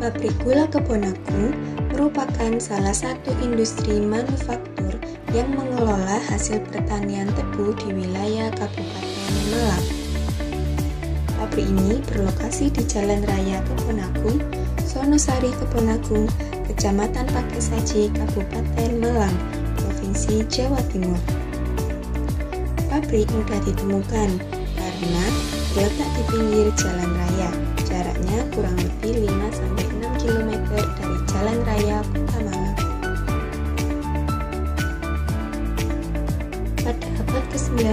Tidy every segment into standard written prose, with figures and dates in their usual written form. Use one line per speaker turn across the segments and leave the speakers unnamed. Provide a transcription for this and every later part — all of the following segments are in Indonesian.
Pabrik Gula Kebonagung merupakan salah satu industri manufaktur yang mengelola hasil pertanian tebu di wilayah Kabupaten Malang. Pabrik ini berlokasi di Jalan Raya Kebonagung, Sonosari Kebonagung, Kecamatan Pakesaji, Kabupaten Malang, Provinsi Jawa Timur. Pabrik mudah ditemukan karena terletak di pinggir jalan raya. Jaraknya kurang lebih 5-6 km dari Jalan Raya Kota Malang. Pada abad ke-19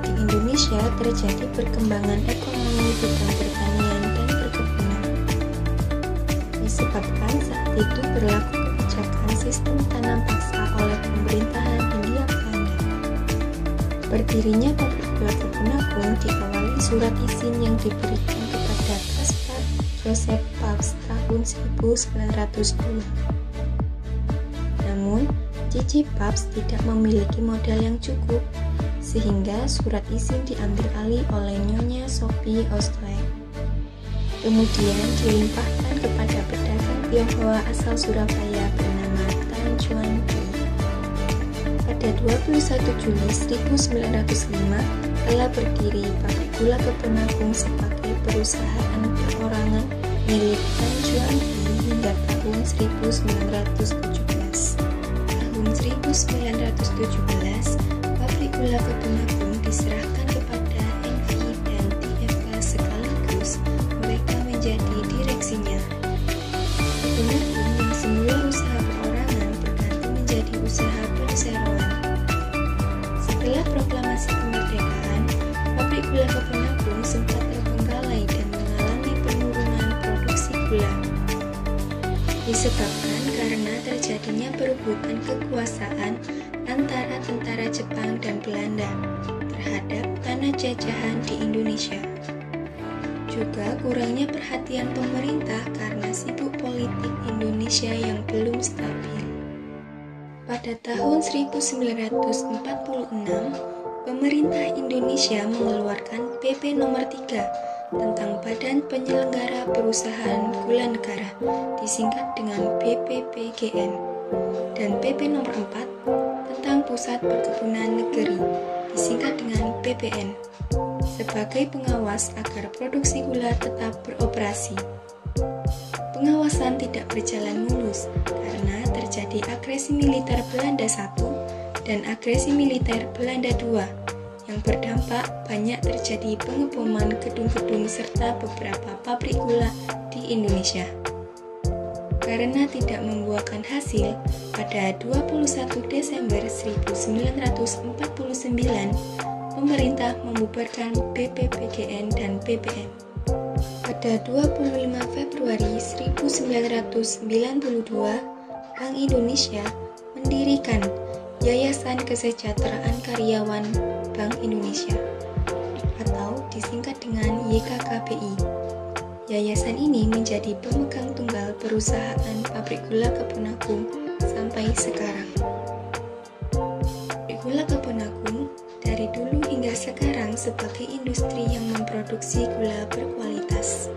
di Indonesia terjadi perkembangan ekonomi bidang pertanian dan perkebunan. Disebabkan saat itu berlaku kebijakan sistem tanam paksa oleh pemerintahan Hindia Belanda. Berdirinya pabrik gula Kebonagung diawali surat izin yang diberikan kepada Caspar Joseph Pabst tahun 1902. Namun, J.J. Pabst tidak memiliki modal yang cukup, sehingga surat izin diambil alih oleh Nyonya Sophie Ostley. Kemudian dilimpahkan kepada pedagang Tionghoa asal Surabaya bernama Tan Chuan Pi. Pada 21 Juli 1905 telah berdiri pabrik gula Kebonagung sebagai perusahaan perorangan milik Tan Chuan Pi hingga tahun 1917. Tahun 1917, pabrik gula Kebonagung diserahkan kepada NV dan TFK sekaligus mereka menjadi direksinya. Kebonagung yang semula usaha perorangan berganti menjadi usaha perseroan. Setelah proklamasi kemerdekaan, pabrik gula Kebonagung sempat terbengkalai dan mengalami penurunan produksi gula. Disebabkan karena terjadinya perebutan kekuasaan antara tentara Jepang dan Belanda terhadap tanah jajahan di Indonesia. Juga kurangnya perhatian pemerintah karena sibuk politik Indonesia yang belum stabil. Pada tahun 1946, pemerintah Indonesia mengeluarkan PP nomor 3 tentang Badan Penyelenggara Perusahaan Gula Negara, disingkat dengan BPPGN, dan PP nomor 4 tentang Pusat Perkebunan Negeri, disingkat dengan PPN, sebagai pengawas agar produksi gula tetap beroperasi. Pengawasan tidak berjalan mulus karena terjadi agresi militer Belanda I dan agresi militer Belanda II yang berdampak banyak terjadi pengeboman gedung-gedung serta beberapa pabrik gula di Indonesia. Karena tidak membuahkan hasil, pada 21 Desember 1949, pemerintah membubarkan BPPGN dan PPN. Pada 25 Februari 1992, Bank Indonesia mendirikan Yayasan Kesejahteraan Karyawan Bank Indonesia atau disingkat dengan YKKBI. Yayasan ini menjadi pemegang tunggal perusahaan pabrik gula Kebonagung sampai sekarang. Pabrik gula Kebonagung dari dulu hingga sekarang sebagai industri yang memproduksi gula berkualitas.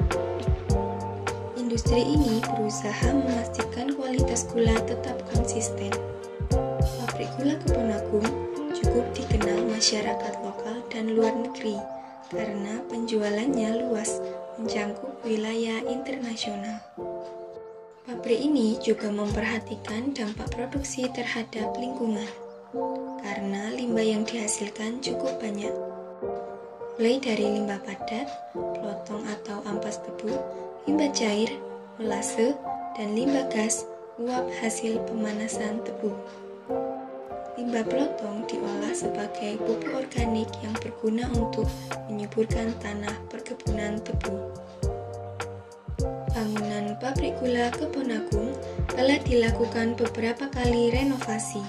Industri ini berusaha memastikan kualitas gula tetap konsisten. Pabrik gula Kebonagung cukup dikenal masyarakat lokal dan luar negeri karena penjualannya luas mencakup wilayah internasional. Pabrik ini juga memperhatikan dampak produksi terhadap lingkungan karena limbah yang dihasilkan cukup banyak, mulai dari limbah padat, pelotong atau ampas tebu, limbah cair, molase, dan limbah gas uap hasil pemanasan tebu. Limbah pelotong diolah sebagai pupuk organik yang berguna untuk menyuburkan tanah perkebunan tebu. Bangunan pabrik gula Kebonagung telah dilakukan beberapa kali renovasi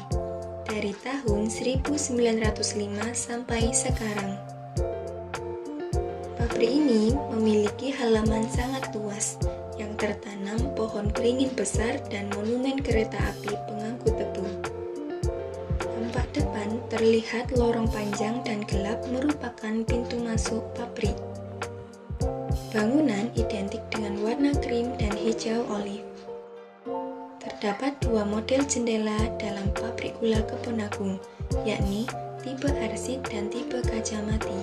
dari tahun 1905 sampai sekarang. Pabrik ini memiliki halaman sangat luas yang tertanam pohon beringin besar dan monumen kereta api pengangkut tebu. Tampak depan terlihat lorong panjang dan gelap merupakan pintu masuk pabrik. bangunan identik dengan warna krim dan hijau olive. Terdapat dua model jendela dalam pabrik gula Kebon Agung, yakni tipe arsit dan tipe kaca mati.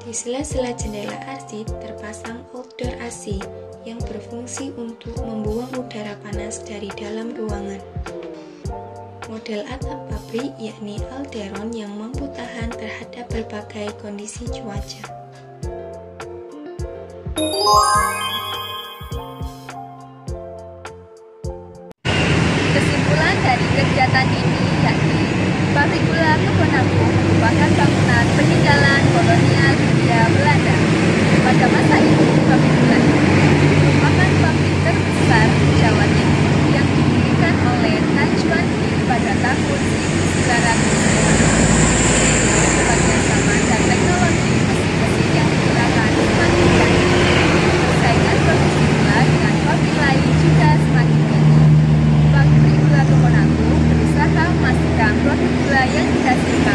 Di sela-sela jendela arsit terpasang outdoor AC yang berfungsi untuk membuang udara panas dari dalam ruangan. Model atap pabrik yakni Alderon yang mampu tahan terhadap berbagai kondisi cuaca.
Kesimpulan dari kegiatan ini yakni pabrik gula Kebon Agung merupakan bangunan peninggalan kolonial Hindia Belanda. Pada masa itu, pabrik gula ini merupakan pabrik terbesar di Jawa Timur yang didirikan oleh Najwan pada tahun 1900. Sebagai zaman dan teknologi mesin yang digunakan semakin canggih, persaingan produksi gula dengan pabrik lain juga semakin tinggi. Pabrik gula Kebon Agung berusaha memastikan produk gula yang dihasilkan